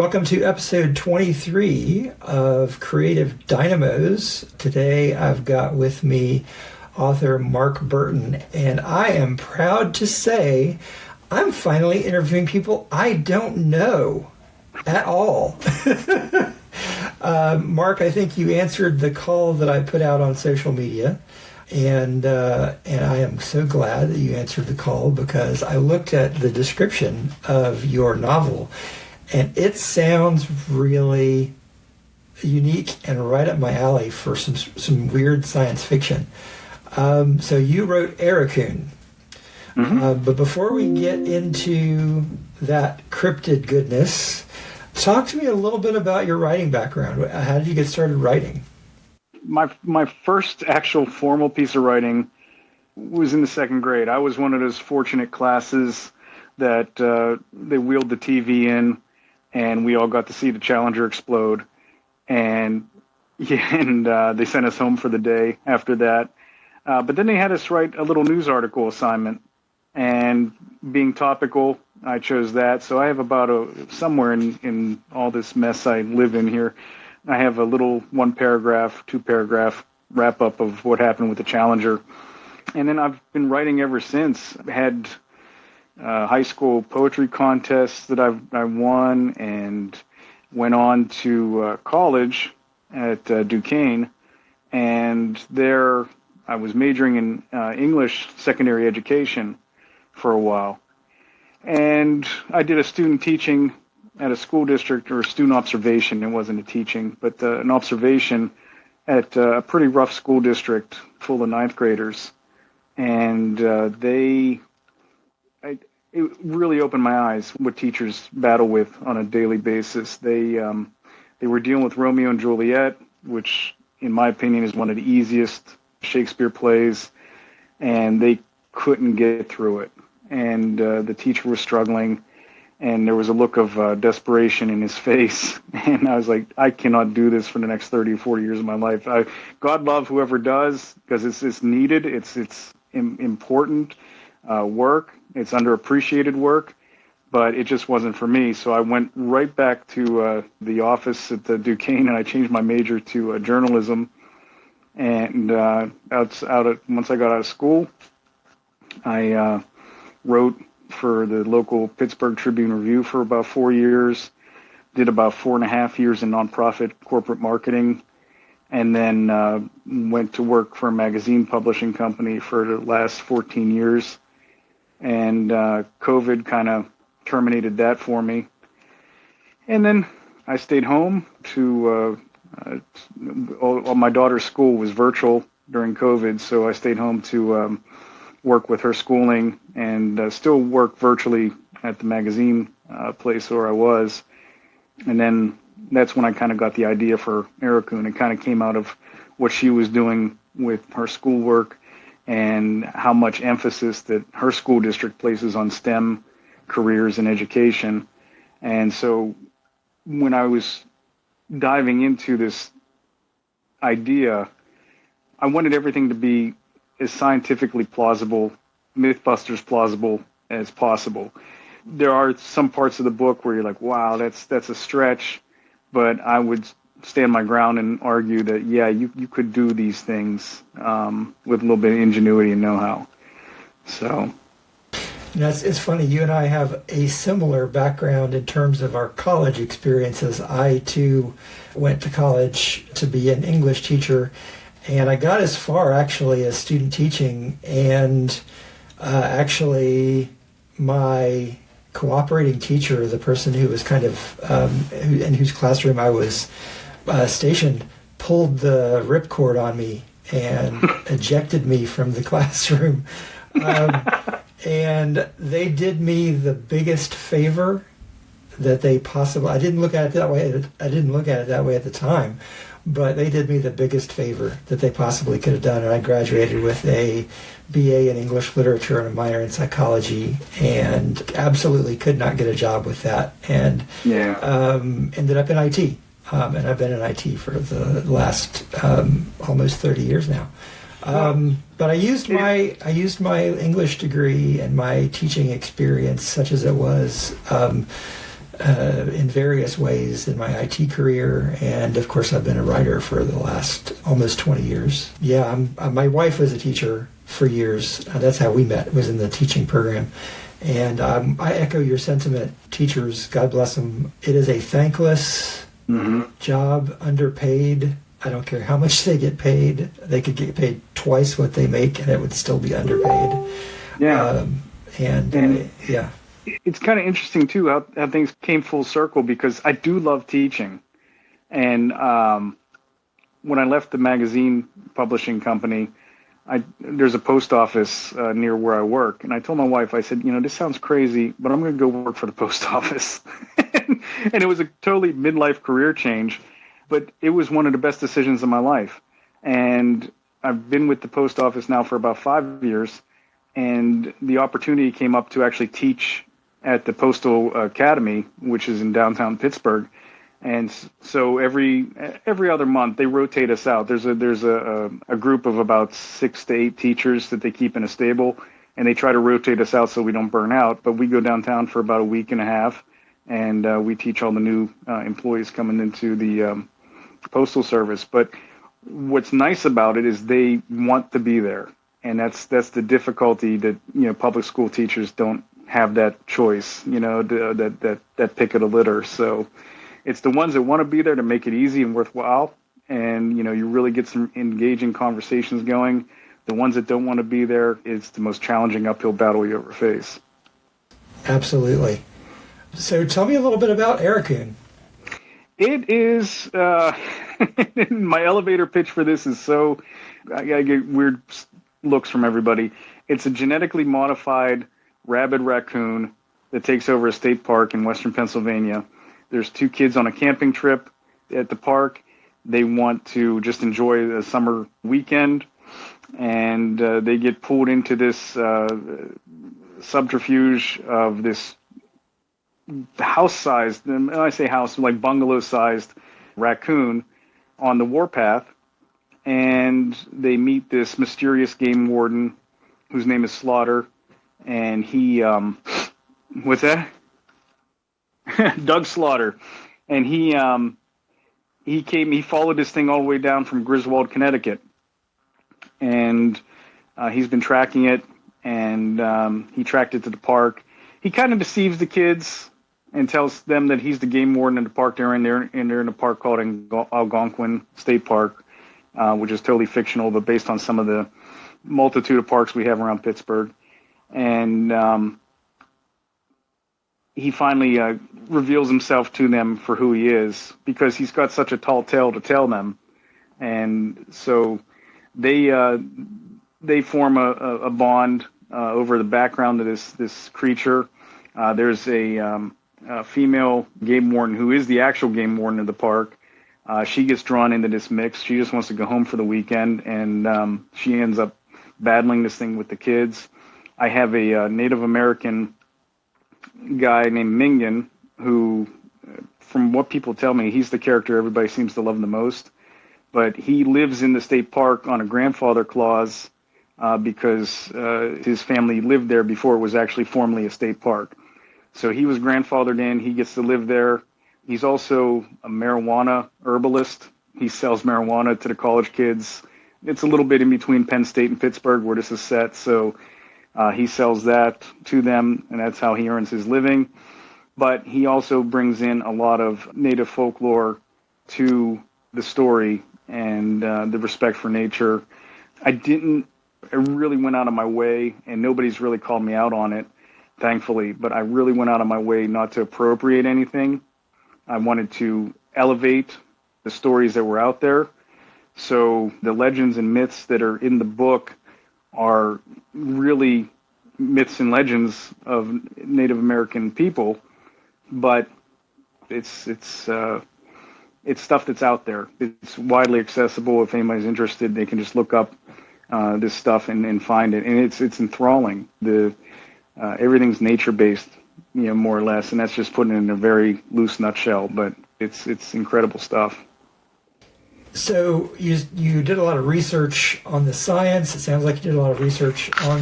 Welcome to episode 23 of Creative Dynamos. Today I've got with me author Mark Berton, and I am proud to say I'm finally interviewing people I don't know at all. Mark, I think you answered the call that I put out on social media, and I am so glad that you answered the call because I looked at the description of your novel. And it sounds really unique and right up my alley for some weird science fiction. So you wrote Aroughcoune. But before we get into that cryptid goodness, talk to me a little bit about your writing background. How did you get started writing? My first actual formal piece of writing was in the second grade. I was one of those fortunate classes that they wheeled the TV in, and we all got to see the Challenger explode. And they sent us home for the day after that. But then they had us write a little news article assignment. And being topical, I chose that. So I have about somewhere in all this mess I live in here, I have a little 1-paragraph, 2-paragraph wrap-up of what happened with the Challenger. And then I've been writing ever since. I had high school poetry contests that I won, and went on to college at Duquesne, and there I was majoring in English secondary education for a while. And I did a student teaching at a school district, or a student observation. It wasn't a teaching, but an observation at a pretty rough school district full of ninth graders. And it really opened my eyes what teachers battle with on a daily basis. They were dealing with Romeo and Juliet, which in my opinion is one of the easiest Shakespeare plays, and they couldn't get through it. And the teacher was struggling, and there was a look of desperation in his face. And I was like, I cannot do this for the next 30 or 40 years of my life. God love whoever does, because it's needed. It's important work. It's underappreciated work, but it just wasn't for me. So I went right back to the office at the Duquesne, and I changed my major to journalism. And once I got out of school, I wrote for the local Pittsburgh Tribune-Review for about 4 years, did about 4.5 years in nonprofit corporate marketing, and then went to work for a magazine publishing company for the last 14 years. And COVID kind of terminated that for me. And then I stayed home to, all my daughter's school was virtual during COVID, so I stayed home to work with her schooling, and still work virtually at the magazine place where I was. And then that's when I kind of got the idea for Aroughcoune. It kind of came out of what she was doing with her schoolwork, and how much emphasis that her school district places on STEM careers and education. And so when I was diving into this idea, I wanted everything to be as scientifically plausible, Mythbusters plausible as possible. There are some parts of the book where you're like, wow, that's a stretch, but I would stand my ground and argue that, yeah, you could do these things with a little bit of ingenuity and know-how. So, It's funny, you and I have a similar background in terms of our college experiences. I, too, went to college to be an English teacher, and I got as far, actually, as student teaching, and actually my cooperating teacher, the person who was kind of, in whose classroom I was stationed, pulled the ripcord on me and ejected me from the classroom. And they did me the biggest favor that they possibly. I didn't look at it that way. I didn't look at it that way at the time, but they did me the biggest favor that they possibly could have done. And I graduated with a BA in English literature and a minor in psychology, and absolutely could not get a job with that. And ended up in IT. And I've been in IT for the last almost 30 years now. But I used my English degree and my teaching experience, such as it was, in various ways in my IT career, and of course I've been a writer for the last almost 20 years. Yeah, my wife was a teacher for years. That's how we met, was in the teaching program. And I echo your sentiment. Teachers, God bless them. It is a thankless job, underpaid. I don't care how much they get paid. They could get paid twice what they make, and it would still be underpaid. Yeah. Yeah. It's kind of interesting, too, how things came full circle, because I do love teaching. And when I left the magazine publishing company, there's a post office near where I work. And I told my wife, I said, this sounds crazy, but I'm going to go work for the post office. And it was a totally midlife career change, but it was one of the best decisions of my life. And I've been with the post office now for about 5 years, and the opportunity came up to actually teach at the Postal Academy, which is in downtown Pittsburgh. And so every other month they rotate us out. There's a group of about 6 to 8 teachers that they keep in a stable, and they try to rotate us out so we don't burn out. But we go downtown for about a week and a half, and we teach all the new employees coming into the postal service. But what's nice about it is they want to be there, and that's the difficulty that public school teachers don't have that choice. That pick of the litter. So it's the ones that want to be there to make it easy and worthwhile, and you really get some engaging conversations going. The ones that don't want to be there, it's the most challenging uphill battle you ever face. Absolutely. So tell me a little bit about Aroughcoune. It is, my elevator pitch for this is I get weird looks from everybody. It's a genetically modified rabid raccoon that takes over a state park in western Pennsylvania. There's 2 kids on a camping trip at the park. They want to just enjoy a summer weekend, and they get pulled into this subterfuge of this house-sized, and I say house, like bungalow-sized raccoon on the warpath, and they meet this mysterious game warden whose name is Slaughter, and he, what's that? Doug Slaughter, and he followed this thing all the way down from Griswold, Connecticut, and he's been tracking it, and he tracked it to the park. He kind of deceives the kids and tells them that he's the game warden in the park. They're in a park called Aroughcoune State Park, which is totally fictional, but based on some of the multitude of parks we have around Pittsburgh. And he finally reveals himself to them for who he is, because he's got such a tall tale to tell them. And so they form a bond over the background of this creature. There's a female game warden who is the actual game warden of the park. She gets drawn into this mix. She just wants to go home for the weekend, and she ends up battling this thing with the kids. I have a Native American guy named Mingan, who, from what people tell me, he's the character everybody seems to love the most. But he lives in the state park on a grandfather clause because his family lived there before it was actually formally a state park. So he was grandfathered in. He gets to live there. He's also a marijuana herbalist. He sells marijuana to the college kids. It's a little bit in between Penn State and Pittsburgh where this is set. So he sells that to them, and that's how he earns his living. But he also brings in a lot of native folklore to the story and the respect for nature. I really went out of my way, and nobody's really called me out on it, thankfully, but I really went out of my way not to appropriate anything. I wanted to elevate the stories that were out there. So the legends and myths that are in the book are really myths and legends of Native American people, but it's stuff that's out there. It's widely accessible. If anybody's interested, they can just look up this stuff and find it. And it's enthralling. Everything's nature-based, more or less, and that's just putting it in a very loose nutshell, but it's incredible stuff. So you did a lot of research on the science. It sounds like you did a lot of research on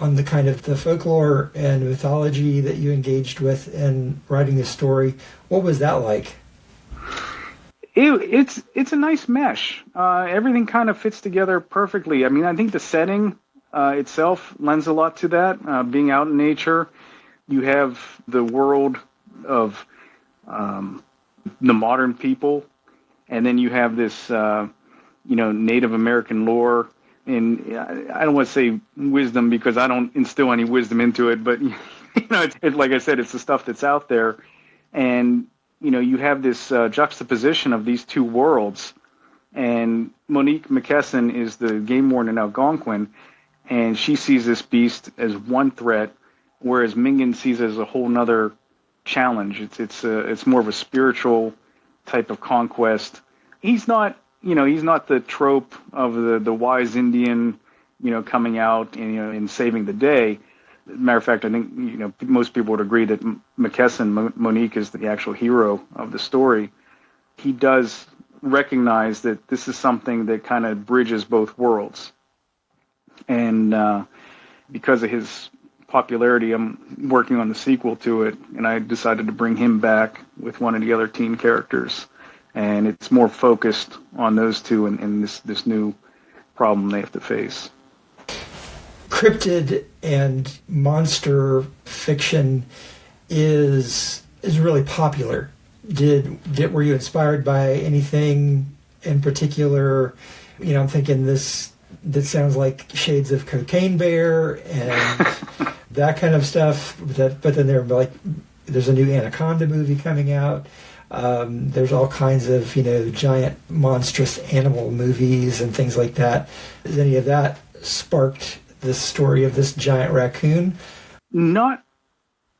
on the kind of the folklore and mythology that you engaged with in writing this story. What was that like? It's a nice mesh. Everything kind of fits together perfectly. I mean, I think the setting itself lends a lot to that. Being out in nature, you have the world of the modern people, and then you have this, Native American lore. And I don't want to say wisdom because I don't instill any wisdom into it, but it's like I said, it's the stuff that's out there, and you have this juxtaposition of these two worlds. And Monique McKesson is the game warden in Algonquin, and she sees this beast as one threat, whereas Mingan sees it as a whole nother challenge. It's more of a spiritual type of conquest. He's not the trope of the wise Indian, coming out and saving the day. Matter of fact, I think most people would agree that Monique is the actual hero of the story. He does recognize that this is something that kind of bridges both worlds, and because of his popularity, I'm working on the sequel to it, and I decided to bring him back with one of the other teen characters, and it's more focused on those two and this new problem they have to face. Cryptid and monster fiction is really popular. Were you inspired by anything in particular? I'm thinking that sounds like shades of Cocaine Bear and that kind of stuff. But then there's a new Anaconda movie coming out. There's all kinds of giant monstrous animal movies and things like that. Has any of that sparked this story of this giant raccoon? Not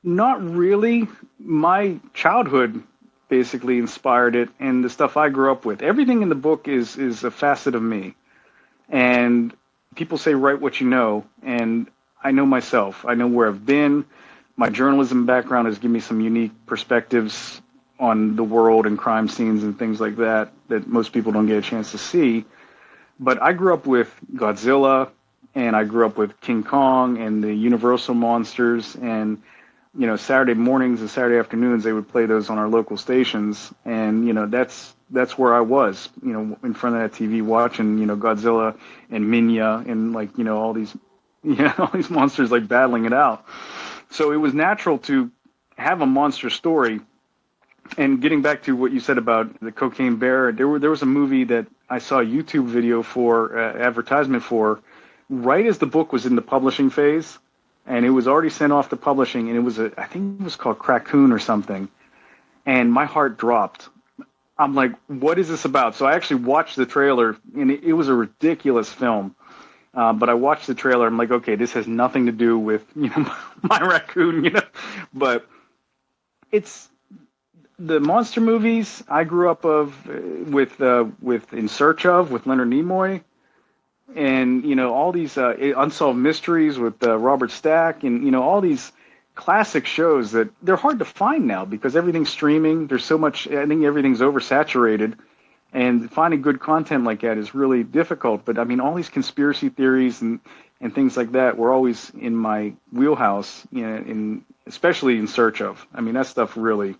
really. My childhood basically inspired it, and the stuff I grew up with. Everything in the book is a facet of me. And people say write what you know, and I know myself. I know where I've been. My journalism background has given me some unique perspectives on the world and crime scenes and things like that most people don't get a chance to see. But I grew up with Godzilla, and I grew up with King Kong and the Universal monsters, and Saturday mornings and Saturday afternoons they would play those on our local stations, and that's where I was, in front of that TV watching, Godzilla and Minya and all these all these monsters battling it out. So it was natural to have a monster story. And getting back to what you said about the Cocaine Bear, there was a movie that I saw a YouTube video for, advertisement for, right as the book was in the publishing phase, and it was already sent off to publishing, and I think it was called Raccoon or something, and my heart dropped. I'm like, what is this about? So I actually watched the trailer, and it was a ridiculous film, but I watched the trailer. I'm like, okay, this has nothing to do with my raccoon, but it's the monster movies I grew up with In Search Of with Leonard Nimoy. And, all these unsolved mysteries with Robert Stack and, all these classic shows that they're hard to find now because everything's streaming. There's so much, I think everything's oversaturated. And finding good content like that is really difficult. But, I mean, all these conspiracy theories and things like that were always in my wheelhouse, especially In Search Of. I mean, that stuff really,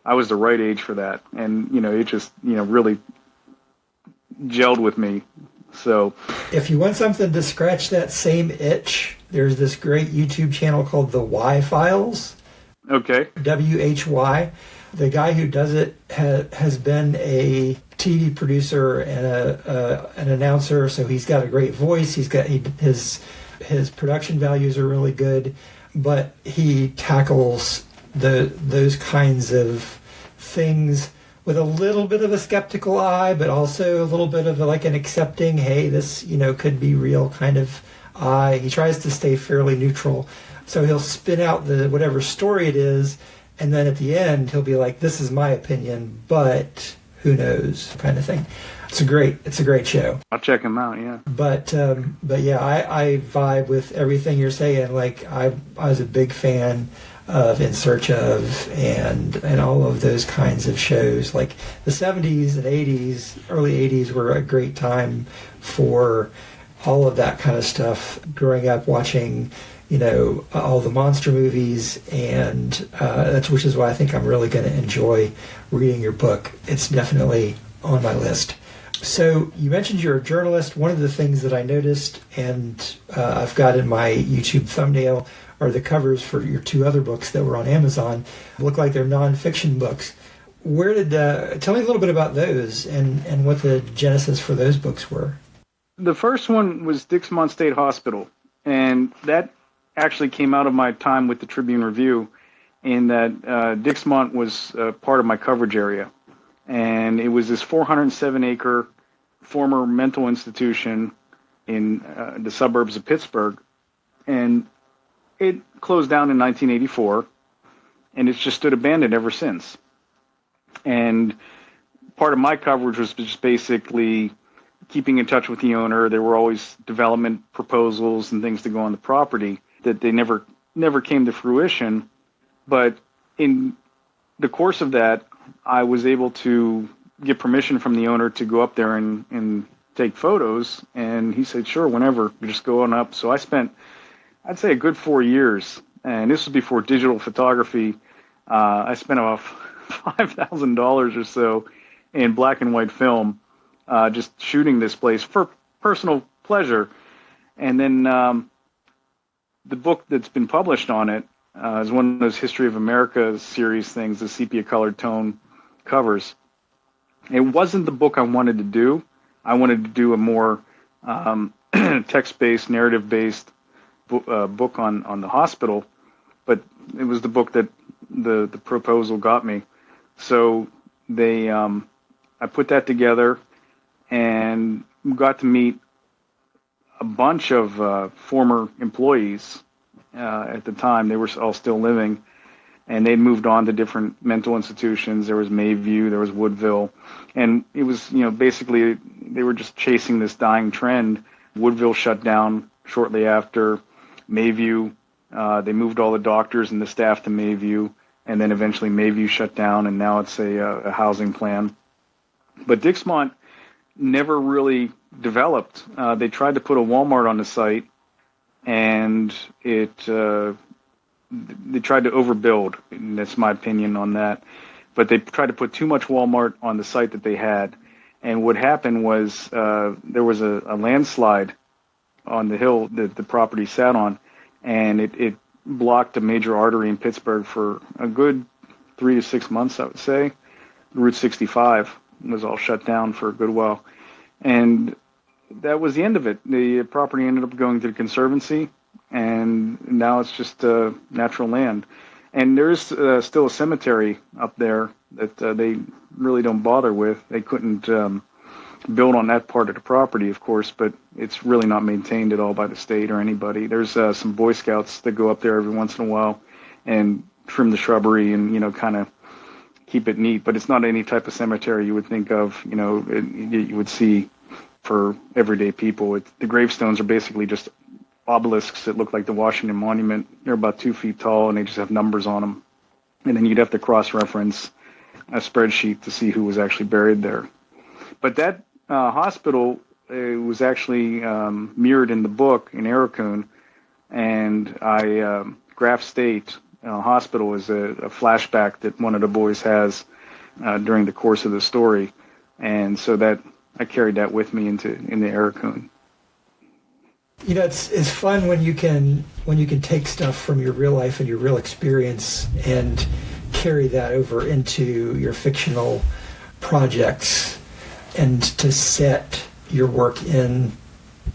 I was the right age for that. And, it just, really gelled with me. So, if you want something to scratch that same itch, there's this great YouTube channel called The Why Files. Okay. WHY. The guy who does it has been a TV producer and an announcer, so he's got a great voice. His production values are really good, but he tackles those kinds of things with a little bit of a skeptical eye, but also a little bit of an accepting, hey, this, could be real kind of eye. He tries to stay fairly neutral. So he'll spin out whatever story it is, and then at the end he'll be like, this is my opinion, but who knows, kind of thing. It's a great show. I'll check him out, yeah. But yeah, I vibe with everything you're saying. I was a big fan of In Search Of and all of those kinds of shows. Like the 70s and 80s, early 80s were a great time for all of that kind of stuff growing up, watching, all the monster movies, and that's which is why I think I'm really going to enjoy reading your book. It's definitely on my list. So you mentioned you're a journalist. One of the things that I noticed, and I've got in my YouTube thumbnail, are the covers for your two other books that were on Amazon. Look like they're nonfiction books. Tell me a little bit about those and what the genesis for those books were. The first one was Dixmont State Hospital, and that actually came out of my time with the Tribune Review, in that Dixmont was part of my coverage area. And it was this 407-acre former mental institution in the suburbs of Pittsburgh. And it closed down in 1984, and it's just stood abandoned ever since. And part of my coverage was just basically keeping in touch with the owner. There were always development proposals and things to go on the property that they never came to fruition. But in the course of that, I was able to get permission from the owner to go up there and take photos. And he said, sure, whenever, just go on up. So I spent, I'd say, a good 4 years. And this was before digital photography. I spent about $5,000 or so in black and white film, just shooting this place for personal pleasure. And then the book that's been published on it is one of those History of America series things, the sepia-colored tone covers. It wasn't the book I wanted to do. I wanted to do a more text-based, narrative-based book on the hospital, but it was the book that the proposal got me. So I put that together and got to meet a bunch of former employees at the time. They were all still living, and they'd moved on to different mental institutions. There was Mayview, there was Woodville, and it was, basically they were just chasing this dying trend. Woodville shut down shortly after. Mayview, they moved all the doctors and the staff to Mayview, and then eventually Mayview shut down, and now it's a housing plan. But Dixmont never really developed. They tried to put a Walmart on the site, and they tried to overbuild, and that's my opinion on that. But they tried to put too much Walmart on the site that they had. And what happened was there was a landslide on the hill that the property sat on, and it blocked a major artery in Pittsburgh for a good 3 to 6 months, I would say. Route 65 was all shut down for a good while. And that was the end of it. The property ended up going to the Conservancy, and now it's just natural land. And there's still a cemetery up there that they really don't bother with. They couldn't build on that part of the property, of course, but it's really not maintained at all by the state or anybody. There's some Boy Scouts that go up there every once in a while and trim the shrubbery and, kind of keep it neat. But it's not any type of cemetery you would think of, you would see for everyday people. The gravestones are basically just obelisks that look like the Washington Monument. They're about 2 feet tall, and they just have numbers on them. And then you'd have to cross-reference a spreadsheet to see who was actually buried there. But that hospital was actually mirrored in the book in Aroughcoune, and Graff State Hospital is a flashback that one of the boys has during the course of the story, and so that I carried that with me into Aroughcoune. It's fun when you can take stuff from your real life and your real experience and carry that over into your fictional projects, and to set your work in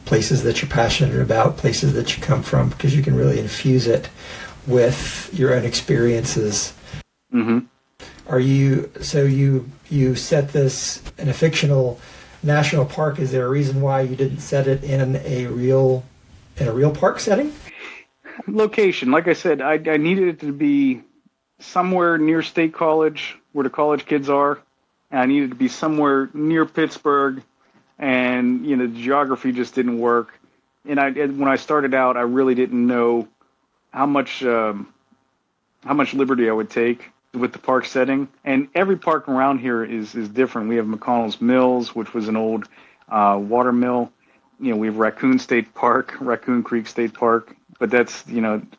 places that you're passionate about, places that you come from, because you can really infuse it with your own experiences. Mm-hmm. You set this in a fictional national park. Is there a reason why you didn't set it in a real park setting? Location, like I said, I needed it to be somewhere near State College, where the college kids are. And I needed to be somewhere near Pittsburgh, and the geography just didn't work. And when I started out, I really didn't know how much liberty I would take with the park setting. And every park around here is different. We have McConnell's Mills, which was an old water mill. we have Raccoon State Park, Raccoon Creek State Park, but that's,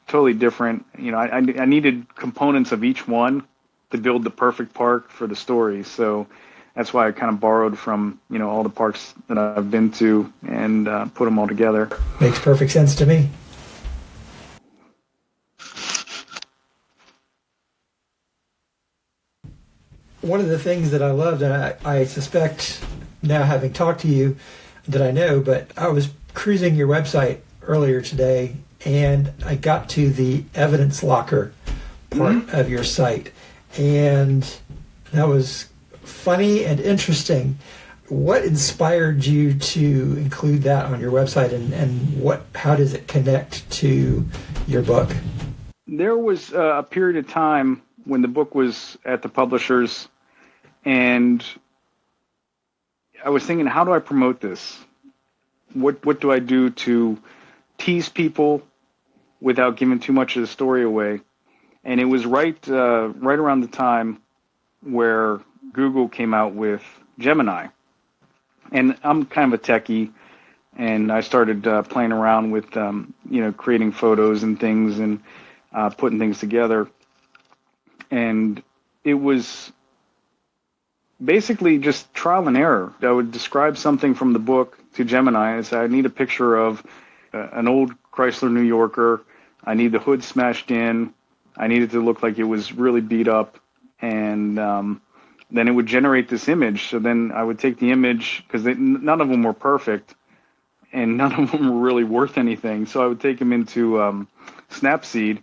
totally different. I needed components of each one to build the perfect park for the story. So that's why I kind of borrowed from, all the parks that I've been to and put them all together. Makes perfect sense to me. One of the things that I loved, and I suspect now having talked to you that I know, but I was cruising your website earlier today and I got to the evidence locker part of your site. And that was funny and interesting. What inspired you to include that on your website, and how does it connect to your book? There was a period of time when the book was at the publishers, and I was thinking, how do I promote this? What do I do to tease people without giving too much of the story away? And it was right around the time where Google came out with Gemini. And I'm kind of a techie, and I started playing around with, creating photos and things and putting things together. And it was basically just trial and error. I would describe something from the book to Gemini and say, I need a picture of an old Chrysler New Yorker. I need the hood smashed in. I need it to look like it was really beat up. And then it would generate this image. So then I would take the image, because none of them were perfect and none of them were really worth anything. So I would take them into Snapseed,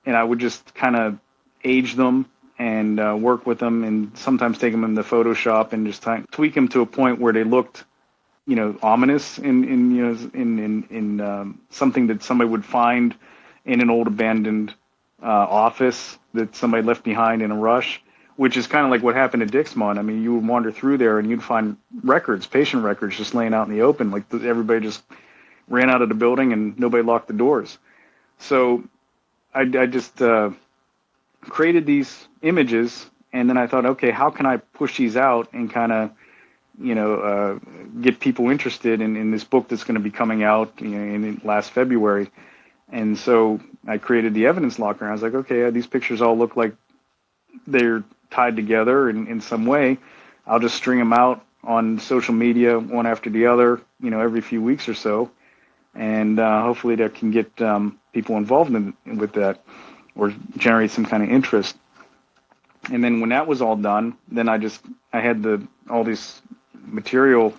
and I would just kind of age them and work with them, and sometimes take them into Photoshop and just tweak them to a point where they looked, ominous in something that somebody would find in an old abandoned office that somebody left behind in a rush, which is kind of like what happened at Dixmont. I mean, you would wander through there and you'd find patient records just laying out in the open, like everybody just ran out of the building and nobody locked the doors. So I just created these images, and then I thought, okay, how can I push these out and kind of, get people interested in this book that's going to be coming out in last February. And so I created the evidence locker, and I was like, okay, these pictures all look like they're tied together in some way. I'll just string them out on social media one after the other, every few weeks or so. And hopefully that can get people involved with that, or generate some kind of interest. And then when that was all done, then I had all this material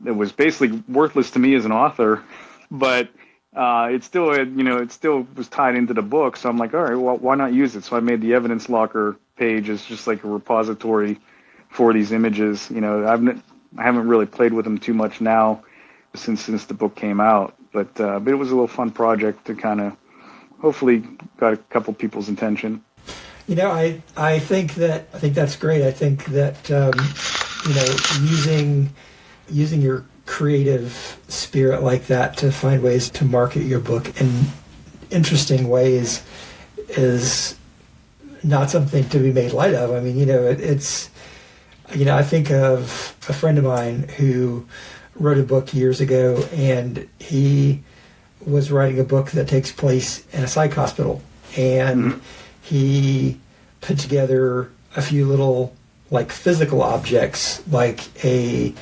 that was basically worthless to me as an author, but it still was tied into the book. So I'm like, all right, well, why not use it? So I made the evidence locker page as just like a repository for these images. I haven't really played with them too much now since the book came out, but it was a little fun project to kind of hopefully got a couple people's attention. I think that's great. I think that using your creative spirit like that to find ways to market your book in interesting ways is not something to be made light of. I mean, it's I think of a friend of mine who wrote a book years ago, and he was writing a book that takes place in a psych hospital, and he put together a few little like physical objects, like a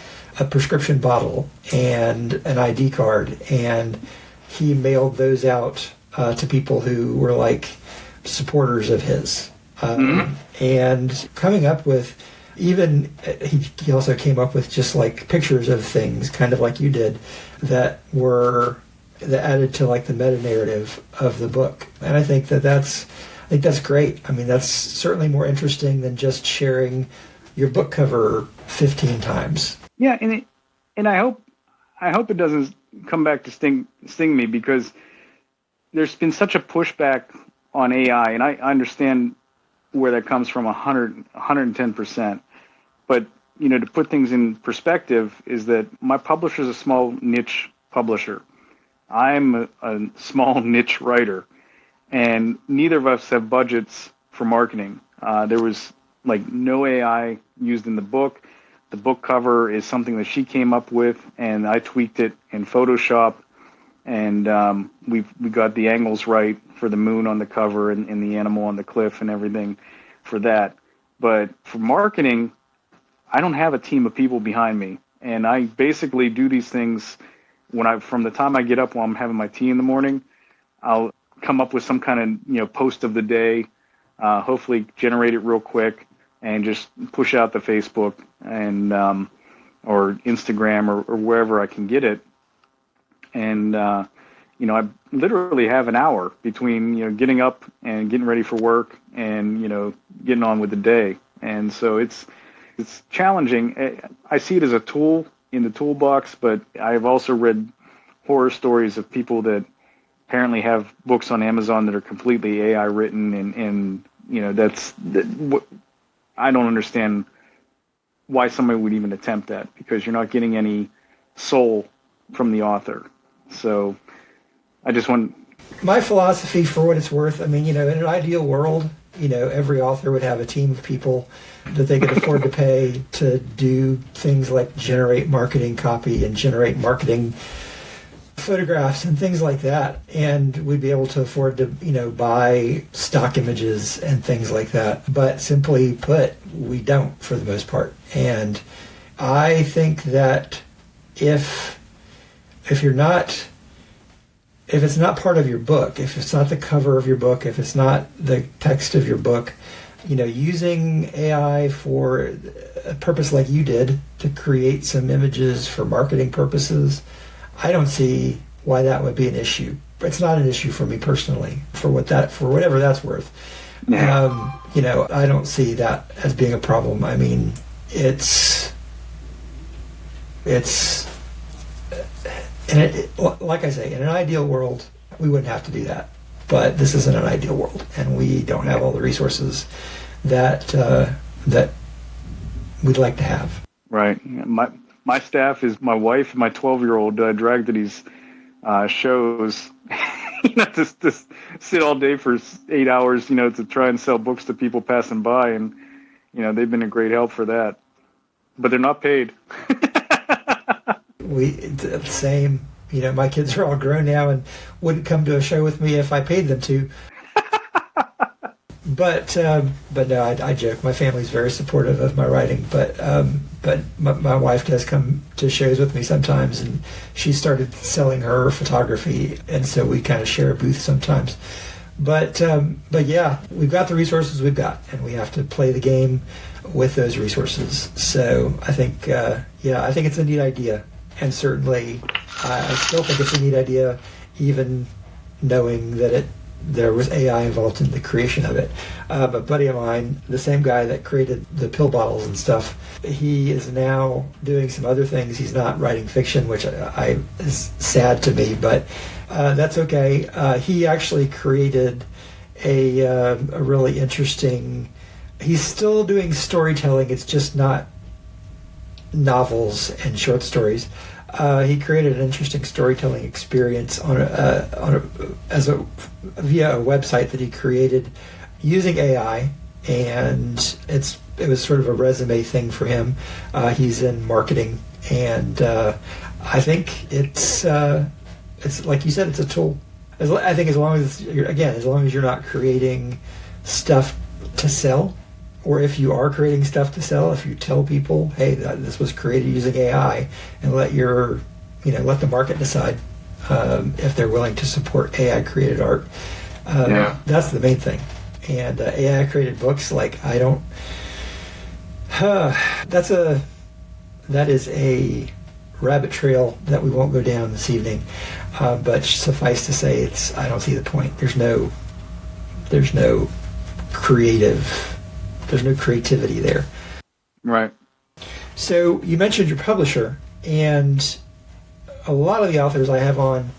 prescription bottle and an ID card, and he mailed those out to people who were like supporters of his, and coming up with he also came up with just like pictures of things, kind of like you did, that added to like the meta narrative of the book. And I think that's great. I mean, that's certainly more interesting than just sharing your book cover 15 times. Yeah, and I hope it doesn't come back to sting me, because there's been such a pushback on AI, and I understand where that comes from 110%. But to put things in perspective, is that my publisher is a small niche publisher. I'm a small niche writer, and neither of us have budgets for marketing. There was like no AI used in the book. The book cover is something that she came up with, and I tweaked it in Photoshop, and we got the angles right for the moon on the cover and the animal on the cliff and everything for that. But for marketing, I don't have a team of people behind me, and I basically do these things from the time I get up while I'm having my tea in the morning. I'll come up with some kind of post of the day, hopefully generate it real quick, and just push out the Facebook and or Instagram or wherever I can get it. And I literally have an hour between getting up and getting ready for work and getting on with the day. And so it's challenging. I see it as a tool in the toolbox, but I've also read horror stories of people that apparently have books on Amazon that are completely AI written, and I don't understand why somebody would even attempt that, because you're not getting any soul from the author. So I just want... My philosophy, for what it's worth, in an ideal world, every author would have a team of people that they could afford to pay to do things like generate marketing copy and generate marketing photographs and things like that, and we'd be able to afford to buy stock images and things like that. But simply put, we don't, for the most part. And I think that if it's not part of your book, if it's not the cover of your book, if it's not the text of your book, using AI for a purpose like you did to create some images for marketing purposes, I don't see why that would be an issue. It's not an issue for me personally, for whatever that's worth. Yeah. I don't see that as being a problem. It's like I say, in an ideal world, we wouldn't have to do that. But this isn't an ideal world, and we don't have all the resources that we'd like to have. Right. My staff is my wife and my 12-year-old dragged to these shows, to sit all day for 8 hours, to try and sell books to people passing by, and they've been a great help for that. But they're not paid. Same. My kids are all grown now and wouldn't come to a show with me if I paid them to. But no, I joke. My family's very supportive of my writing, but my wife does come to shows with me sometimes, and she started selling her photography, and so we kind of share a booth sometimes. But yeah, we've got the resources we've got, and we have to play the game with those resources. So I think I think it's a neat idea, and certainly I still think it's a neat idea, even knowing that there was AI involved in the creation of it. A buddy of mine, the same guy that created the pill bottles and stuff, he is now doing some other things. He's not writing fiction, which is sad to me, but that's okay. He actually created a really interesting... He's still doing storytelling. It's just not novels and short stories. He created an interesting storytelling experience via a website that he created using AI, and it was sort of a resume thing for him. He's in marketing, and I think it's like you said, it's a tool. I think as long as you're not creating stuff to sell. Or if you are creating stuff to sell, if you tell people, hey, this was created using AI, and let the market decide if they're willing to support AI created art. That's the main thing. And AI created books, that is a rabbit trail that we won't go down this evening. But suffice to say, I don't see the point. There's no creativity there. Right. So you mentioned your publisher, and a lot of the authors I have on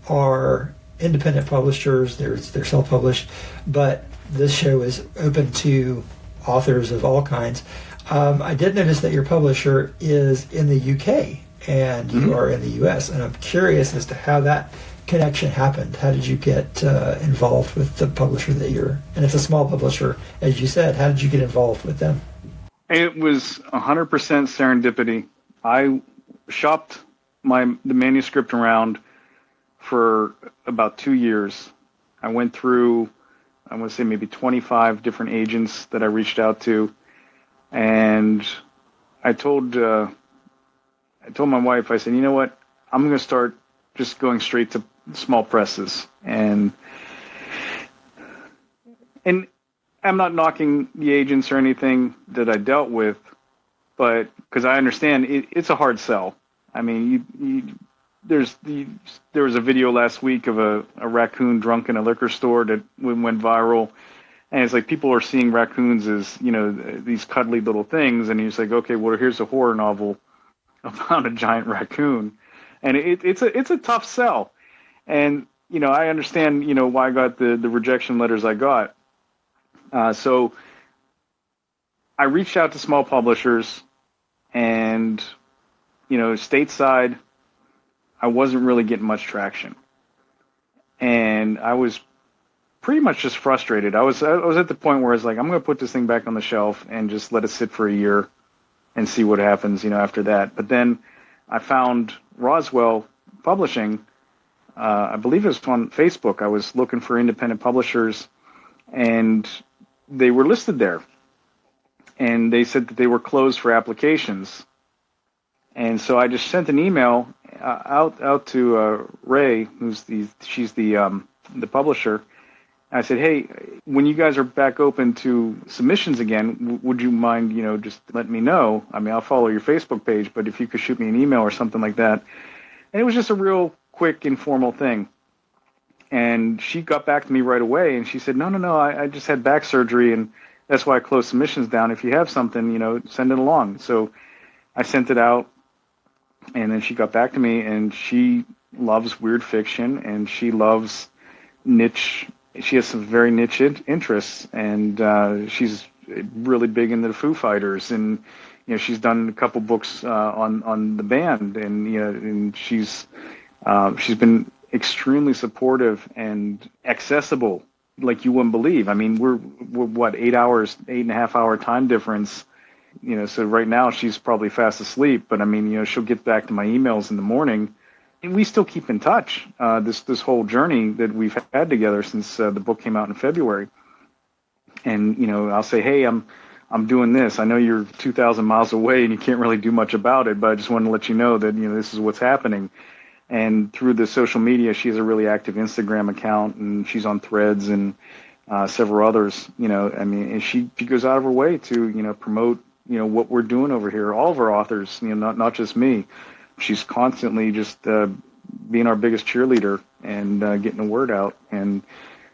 are independent publishers. They're self-published, but this show is open to authors of all kinds. I did notice that your publisher is in the UK, and you are in the US, and I'm curious as to how that connection happened. How did you get involved with the publisher and it's a small publisher, as you said? How did you get involved with them? It was 100% serendipity. I shopped the manuscript around for about 2 years. I went through, I want to say maybe 25 different agents that I reached out to, and I told my wife, I said, you know what, I'm going to start just going straight to small presses, and I'm not knocking the agents or anything that I dealt with, but because I understand it's a hard sell. I mean, there was a video last week of a raccoon drunk in a liquor store that went viral, and it's like people are seeing raccoons as, you know, these cuddly little things, and you're like, okay, well, here's a horror novel about a giant raccoon, and it's a tough sell, and you know, I understand, you know, why I got the rejection letters I got. So I reached out to small publishers, and, you know, stateside, I wasn't really getting much traction. And I was pretty much just frustrated. I was at the point where I was like, I'm going to put this thing back on the shelf and just let it sit for a year and see what happens, you know, after that. But then I found Roswell Publishing. I believe it was on Facebook. I was looking for independent publishers, and they were listed there, and they said that they were closed for applications. And so I just sent an email out to Ray, she's the publisher. I said, hey, when you guys are back open to submissions again, would you mind, you know, just letting me know? I mean, I'll follow your Facebook page, but if you could shoot me an email or something like that. And it was just a real quick, informal thing. And she got back to me right away, and she said, no, I just had back surgery, and that's why I closed submissions down. If you have something, you know, send it along. So I sent it out, and then she got back to me, and she loves weird fiction, and she loves niche. She has some very niche interests, and she's really big into the Foo Fighters, and, you know, she's done a couple books on the band, and, you know, and she's been extremely supportive and accessible like you wouldn't believe. I mean, we're what, 8.5 hour time difference, you know, so right now she's probably fast asleep, but I mean, you know, she'll get back to my emails in the morning, and we still keep in touch, this whole journey that we've had together since the book came out in February. And, you know, I'll say, hey, I'm doing this. I know you're 2,000 miles away and you can't really do much about it, but I just wanted to let you know that, you know, this is what's happening. And through the social media, she has a really active Instagram account, and she's on Threads and several others. You know, I mean, and she goes out of her way to, you know, promote, you know, what we're doing over here. All of our authors, you know, not just me. She's constantly just being our biggest cheerleader and getting the word out. And,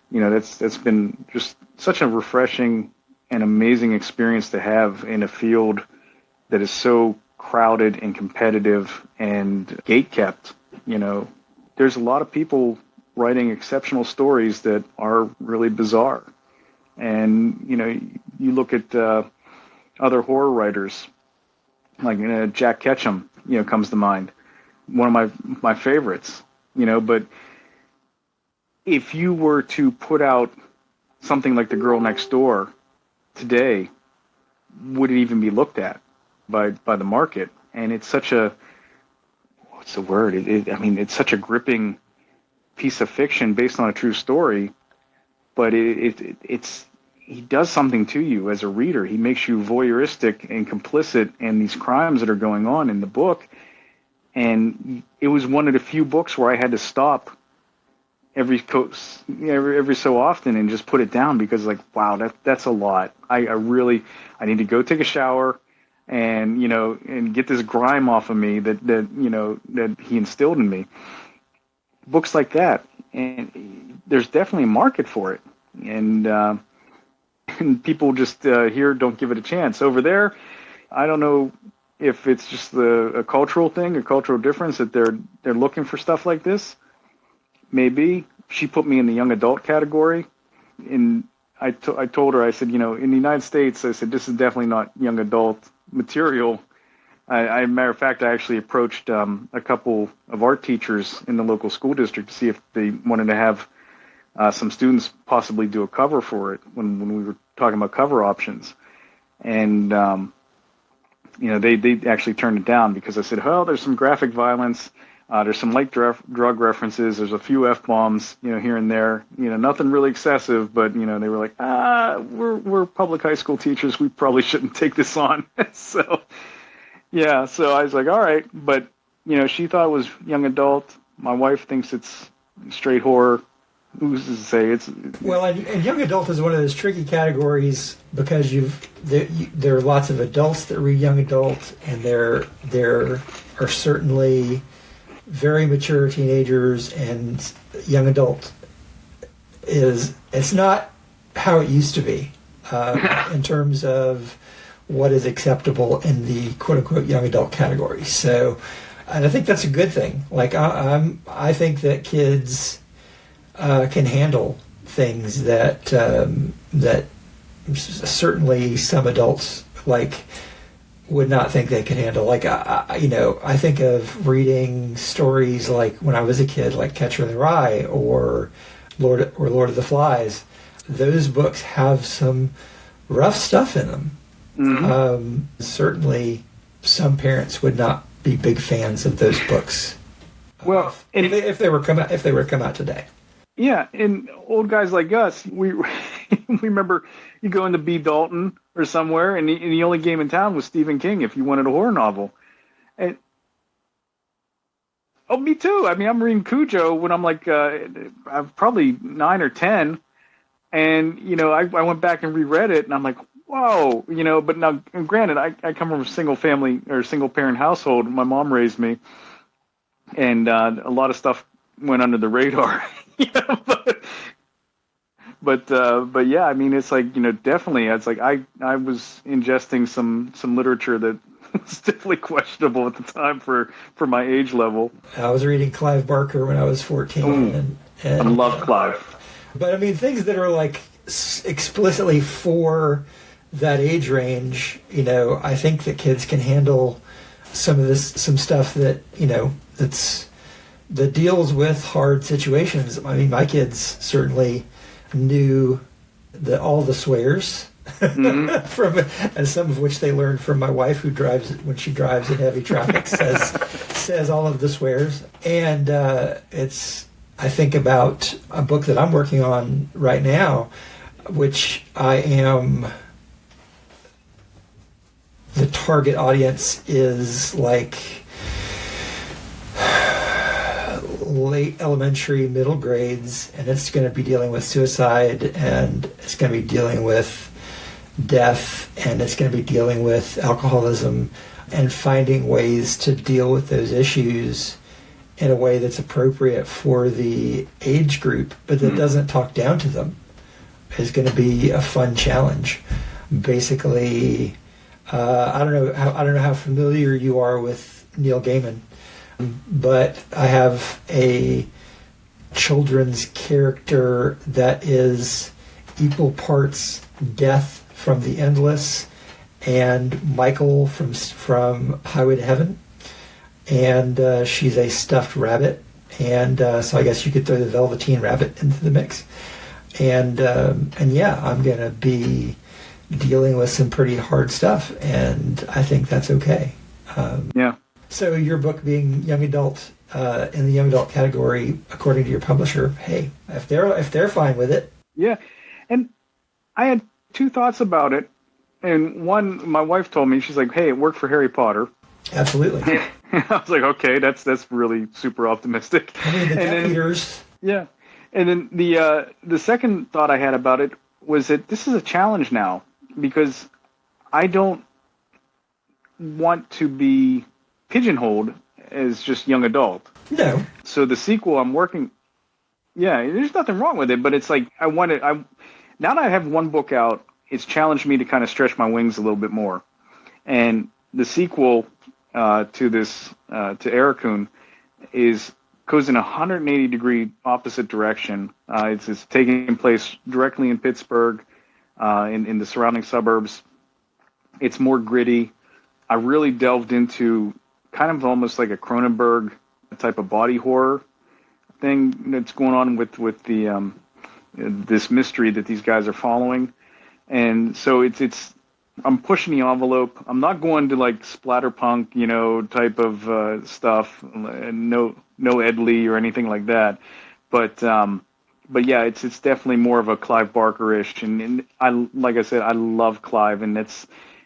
you know, that's been just such a refreshing and amazing experience to have in a field that is so crowded and competitive and gatekept. You know, there's a lot of people writing exceptional stories that are really bizarre. And, you know, you look at other horror writers, like Jack Ketchum, you know, comes to mind. One of my favorites, you know, but if you were to put out something like The Girl Next Door today, would it even be looked at by the market? And it's such a, what's the word? I mean, it's such a gripping piece of fiction based on a true story, but it's he does something to you as a reader. He makes you voyeuristic and complicit in these crimes that are going on in the book. And it was one of the few books where I had to stop every so often and just put it down, because, like, wow, that's a lot. I need to go take a shower and, you know, and get this grime off of me that you know, that he instilled in me. Books like that, and there's definitely a market for it, and people just here don't give it a chance. Over there, I don't know if it's just a cultural thing, a cultural difference, that they're looking for stuff like this. Maybe. She put me in the young adult category, and I told her, I said, you know, in the United States, I said, this is definitely not young adult material. Matter of fact, I actually approached a couple of art teachers in the local school district to see if they wanted to have some students possibly do a cover for it when we were talking about cover options. And they actually turned it down because I said, well, there's some graphic violence. There's some light drug references. There's a few F-bombs, here and there. Nothing really excessive, but, they were like, we're public high school teachers. We probably shouldn't take this on. So, yeah, so I was like, all right. But, she thought it was young adult. My wife thinks it's straight horror. Who's to say well, and young adult is one of those tricky categories because there are lots of adults that read young adult, and there are certainly very mature teenagers, and young adult it's not how it used to be in terms of what is acceptable in the quote unquote young adult category. So, and I think that's a good thing. Like I think that kids can handle things that certainly some adults would not think they could handle. Like I think of reading stories like when I was a kid, like Catcher in the Rye or Lord of the Flies. Those books have some rough stuff in them. Mm-hmm. Certainly, some parents would not be big fans of those books. Well, if they were come out today. Yeah, and old guys like us, we remember you go into B. Dalton or somewhere, and the only game in town was Stephen King if you wanted a horror novel. And me too. I mean, I'm reading Cujo when I'm I'm probably 9 or 10, and I went back and reread it, and I'm like, whoa, But now, granted, I come from a single parent household. My mom raised me, and a lot of stuff went under the radar. But yeah, I mean, it's like, definitely, it's like I was ingesting some literature that was definitely questionable at the time for my age level. I was reading Clive Barker when I was 14. And I love Clive. But I mean, things that are like explicitly for that age range, I think that kids can handle some stuff that, that deals with hard situations. I mean, my kids certainly knew all the swears, mm-hmm. and some of which they learned from my wife, who when she drives in heavy traffic, says all of the swears. And I think about a book that I'm working on right now, which the target audience is like late elementary, middle grades, and it's going to be dealing with suicide, and it's going to be dealing with death, and it's going to be dealing with alcoholism, and finding ways to deal with those issues in a way that's appropriate for the age group, but that doesn't talk down to them, is going to be a fun challenge. Basically, I don't know how familiar you are with Neil Gaiman, but I have a children's character that is equal parts Death from The Endless and Michael from Highway to Heaven, and she's a stuffed rabbit, and so I guess you could throw the Velveteen Rabbit into the mix, and yeah, I'm gonna be dealing with some pretty hard stuff, and I think that's okay. Yeah. So your book being young adult, in the young adult category, according to your publisher, hey, if they're fine with it. Yeah. And I had two thoughts about it. And one, my wife told me, she's like, hey, it worked for Harry Potter. Absolutely. I was like, okay, that's really super optimistic. I mean, the Death Eaters. Yeah. And then the second thought I had about it was that this is a challenge now, because I don't want to be pigeonholed as just young adult. No. So the sequel I'm working, yeah, there's nothing wrong with it, but it's like now that I have one book out, it's challenged me to kind of stretch my wings a little bit more. And the sequel to Aroughcoune goes in a 180-degree opposite direction. It's taking place directly in Pittsburgh, in the surrounding suburbs. It's more gritty. I really delved into kind of almost like a Cronenberg type of body horror thing that's going on with the this mystery that these guys are following, and so it's I'm pushing the envelope. I'm not going to like splatterpunk, type of stuff, and no Ed Lee or anything like that. But yeah, it's definitely more of a Clive Barker-ish, and I like I said, I love Clive, and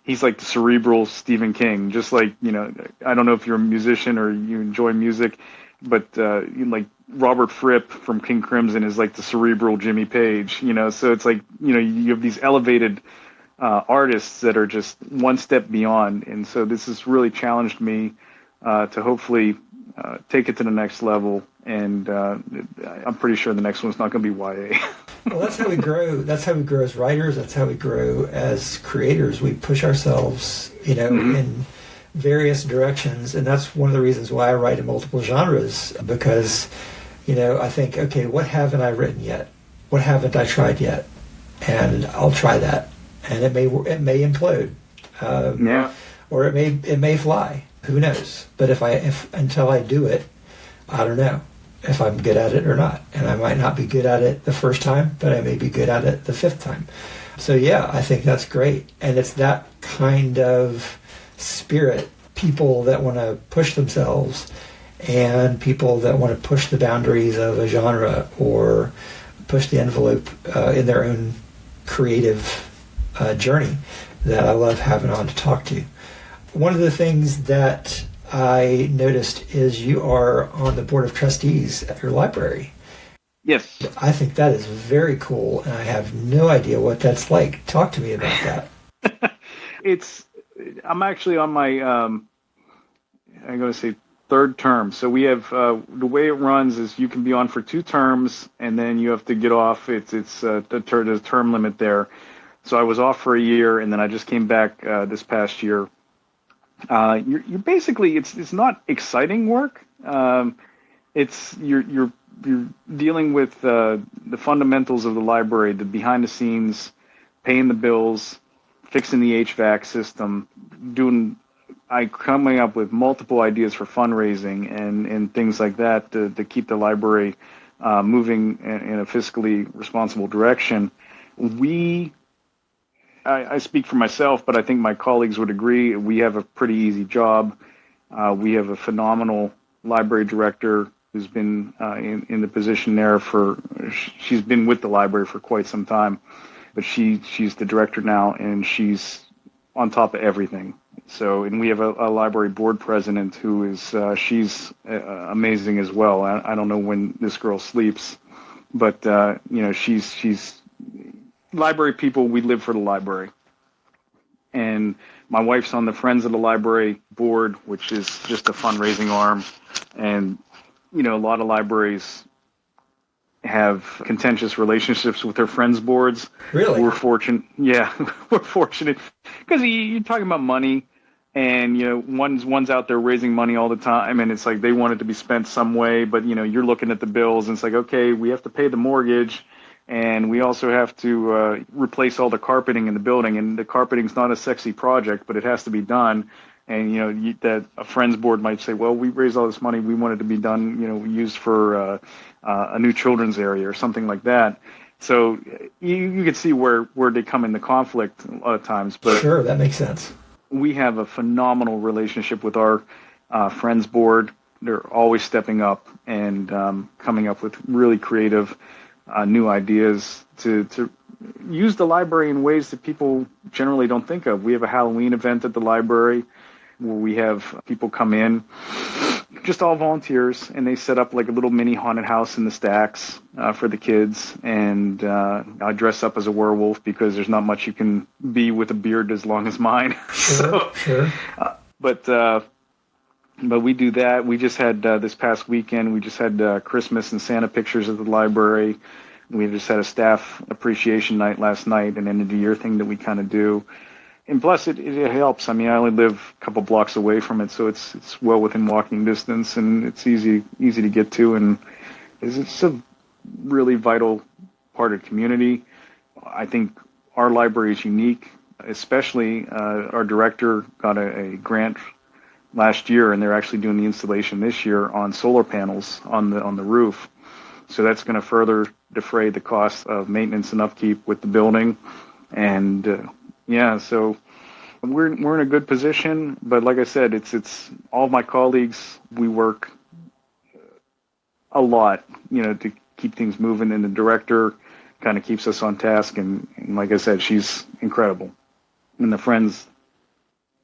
he's like the cerebral Stephen King. Just like I don't know if you're a musician or you enjoy music, but like Robert Fripp from King Crimson is like the cerebral Jimmy Page. So it's like you have these elevated artists that are just one step beyond. And so this has really challenged me to hopefully take it to the next level. And I'm pretty sure the next one's not going to be YA. Well, that's how we grow. That's how we grow as writers. That's how we grow as creators. We push ourselves, in various directions. And that's one of the reasons why I write in multiple genres, because, I think, okay, what haven't I written yet? What haven't I tried yet? And I'll try that. And it may implode, or it may fly. Who knows? But if until I do it, I don't know if I'm good at it or not. And I might not be good at it the first time, but I may be good at it the fifth time. So yeah, I think that's great. And it's that kind of spirit, people that want to push themselves and people that want to push the boundaries of a genre or push the envelope in their own creative journey, that I love having on to talk to. One of the things that I noticed is you are on the board of trustees at your library. Yes. I think that is very cool, and I have no idea what that's like. Talk to me about that. I'm actually on my, I'm going to say third term. So we have, the way it runs is you can be on for 2 terms, and then you have to get off. There's a term limit there. So I was off for a year, and then I just came back this past year. You're basically, it's not exciting work. You're dealing with the fundamentals of the library, the behind the scenes, paying the bills, fixing the HVAC system, coming up with multiple ideas for fundraising and things like that to keep the library moving in a fiscally responsible direction. I speak for myself, but I think my colleagues would agree. We have a pretty easy job. We have a phenomenal library director who's been in the position there she's been with the library for quite some time, but she's the director now, and she's on top of everything. So, and we have a library board president who is she's amazing as well. I don't know when this girl sleeps, but she's library people. We live for the library. And my wife's on the Friends of the Library board, which is just a fundraising arm. And, a lot of libraries have contentious relationships with their friends boards. Really? We're fortunate. Yeah, we're fortunate because you're talking about money, and one's out there raising money all the time, and it's like they want it to be spent some way, but you're looking at the bills, and it's like, okay, we have to pay the mortgage. And we also have to replace all the carpeting in the building. And the carpeting's not a sexy project, but it has to be done. And, that a friend's board might say, well, we raised all this money. We want it to be done, used for a new children's area or something like that. So you can see where they come into conflict a lot of times. But sure, that makes sense. We have a phenomenal relationship with our friends board. They're always stepping up and coming up with really creative new ideas to use the library in ways that people generally don't think of. We have a Halloween event at the library where we have people come in, just all volunteers, and they set up like a little mini haunted house in the stacks for the kids. And I dress up as a werewolf because there's not much you can be with a beard as long as mine. Sure. But we do that. We just had this past weekend, we just had Christmas and Santa pictures at the library. We just had a staff appreciation night last night, an end of the year thing that we kind of do. And plus, it helps. I mean, I only live a couple blocks away from it, so it's well within walking distance, and it's easy to get to. And it's a really vital part of the community. I think our library is unique, especially our director got a grant last year, and they're actually doing the installation this year on solar panels on the roof. So that's going to further defray the cost of maintenance and upkeep with the building. And so We're in a good position, but like I said, it's all of my colleagues. We work a lot, to keep things moving, and the director kind of keeps us on task. And like I said, she's incredible, and the friends,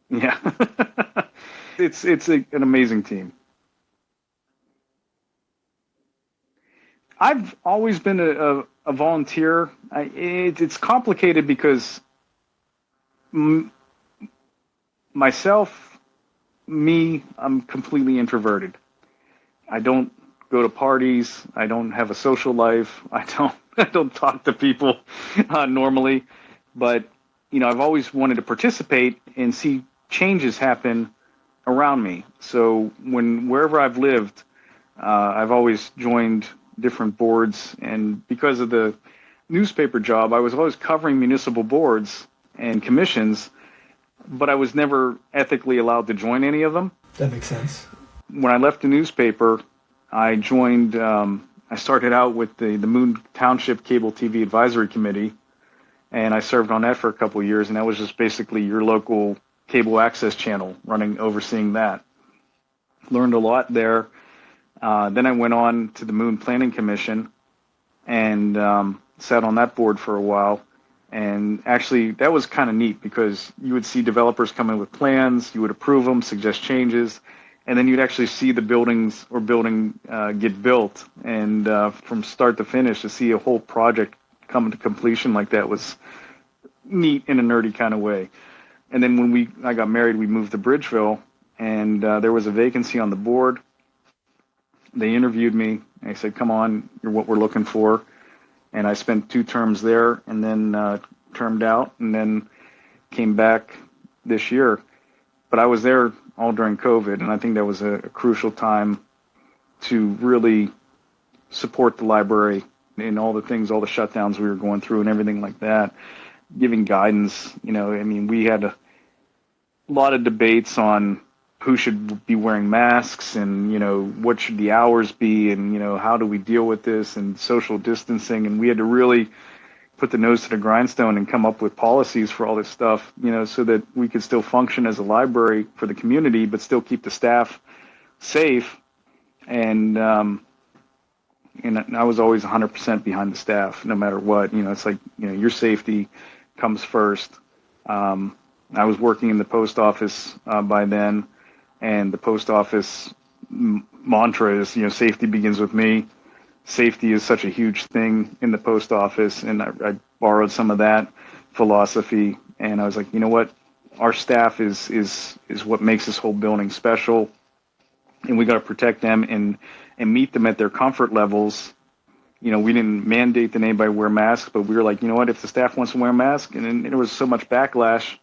yeah, it's an amazing team. I've always been a volunteer. It's complicated because I'm completely introverted. I don't go to parties. I don't have a social life. I don't talk to people normally. But I've always wanted to participate and see changes happen around me. So wherever I've lived, I've always joined different boards, and because of the newspaper job, I was always covering municipal boards and commissions, but I was never ethically allowed to join any of them. That makes sense. When I left the newspaper, I joined, I started out with the Moon Township Cable TV Advisory Committee, and I served on that for a couple of years, and that was just basically your local cable access channel, overseeing that. Learned a lot there. Then I went on to the Moon Planning Commission and sat on that board for a while. And actually, that was kind of neat because you would see developers come in with plans, you would approve them, suggest changes, and then you'd actually see the building get built. And from start to finish, to see a whole project come to completion like that was neat in a nerdy kind of way. And then when I got married, we moved to Bridgeville, and there was a vacancy on the board. They interviewed me. They said, "Come on, you're what we're looking for." And I spent 2 terms there, and then termed out, and then came back this year. But I was there all during COVID, and I think that was a crucial time to really support the library in all the shutdowns we were going through and everything like that, giving guidance. We had a lot of debates on who should be wearing masks, and what should the hours be, and how do we deal with this, and social distancing. And we had to really put the nose to the grindstone and come up with policies for all this stuff, so that we could still function as a library for the community, but still keep the staff safe. And I was always 100% behind the staff, no matter what. It's like, your safety comes first. I was working in the post office by then. And the post office mantra is, safety begins with me. Safety is such a huge thing in the post office, and I borrowed some of that philosophy. And I was like, you know what? Our staff is what makes this whole building special, and we got to protect them and meet them at their comfort levels. We didn't mandate that anybody wear masks, but we were like, you know what? If the staff wants to wear a mask, and then there was so much backlash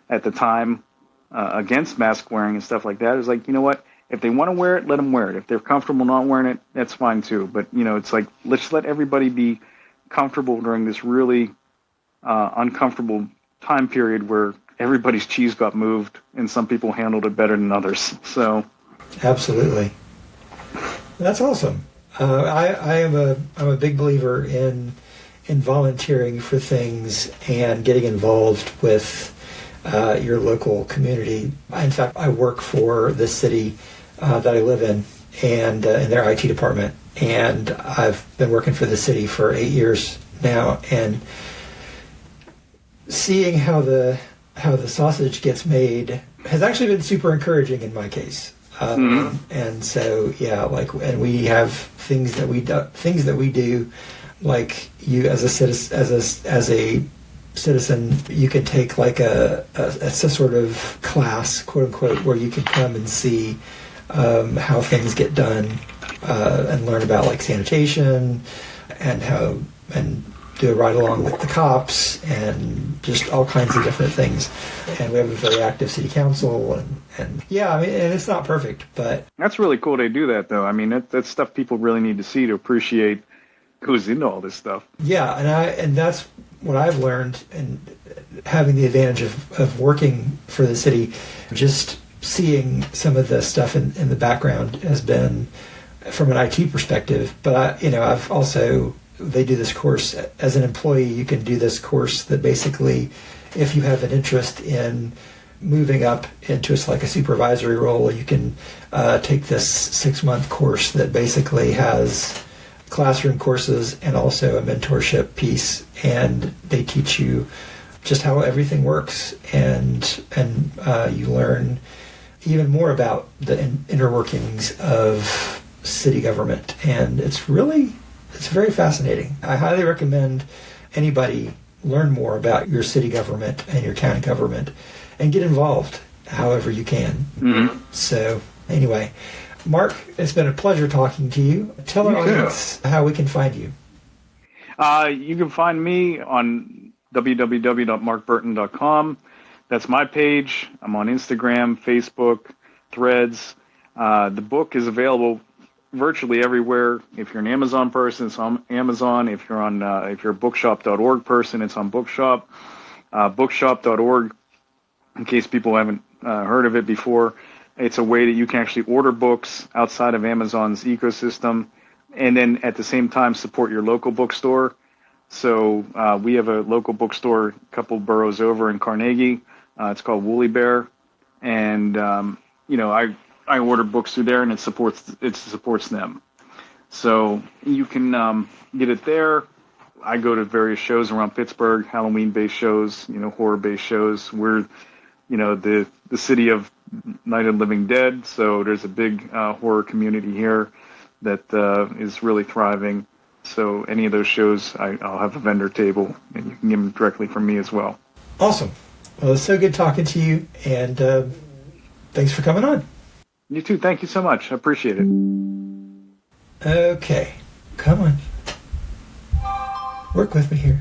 at the time against mask wearing and stuff like that. It was like, you know what? If they want to wear it, let them wear it. If they're comfortable not wearing it, that's fine too. But, it's like, let's let everybody be comfortable during this really uncomfortable time period where everybody's cheese got moved and some people handled it better than others. So, absolutely. That's awesome. I'm a big believer in volunteering for things and getting involved with your local community. In fact, I work for the city that I live in, and in their IT department, and I've been working for the city for 8 years now, and seeing how the sausage gets made has actually been super encouraging in my case. And so, yeah, and we have things that we do, like you as a citizen, you can take it's a sort of class, quote unquote, where you can come and see how things get done and learn about sanitation and do a ride along with the cops and just all kinds of different things. And we have a very active city council and yeah, and it's not perfect, but that's really cool they do that though. That's stuff people really need to see to appreciate who's into all this stuff. Yeah, and that's what I've learned, and having the advantage of working for the city, just seeing some of the stuff in the background has been from an IT perspective. But I've also, they do this course as an employee. You can do this course that basically, if you have an interest in moving up into like a supervisory role, you can take this 6-month course that basically has classroom courses and also a mentorship piece, and they teach you just how everything works, and you learn even more about the inner workings of city government, and it's very fascinating. I highly recommend anybody learn more about your city government and your county government and get involved however you can. Mm-hmm. So anyway, Mark, it's been a pleasure talking to you. Tell our audience how we can find you. You can find me on www.markberton.com. That's my page. I'm on Instagram, Facebook, Threads. The book is available virtually everywhere. If you're an Amazon person, it's on Amazon. If you're a bookshop.org person, it's on Bookshop. Bookshop.org, in case people haven't heard of it before, it's a way that you can actually order books outside of Amazon's ecosystem, and then at the same time support your local bookstore. So we have a local bookstore a couple boroughs over in Carnegie. It's called Woolly Bear, and I order books through there, and it supports them. So you can get it there. I go to various shows around Pittsburgh, Halloween-based shows, horror-based shows. We're, the city of Night of the Living Dead, so there's a big horror community here that is really thriving. So any of those shows, I'll have a vendor table, and you can get them directly from me as well. Awesome. Well, it's so good talking to you, and thanks for coming on. You too. Thank you so much. I appreciate it. Okay. Come on. Work with me here.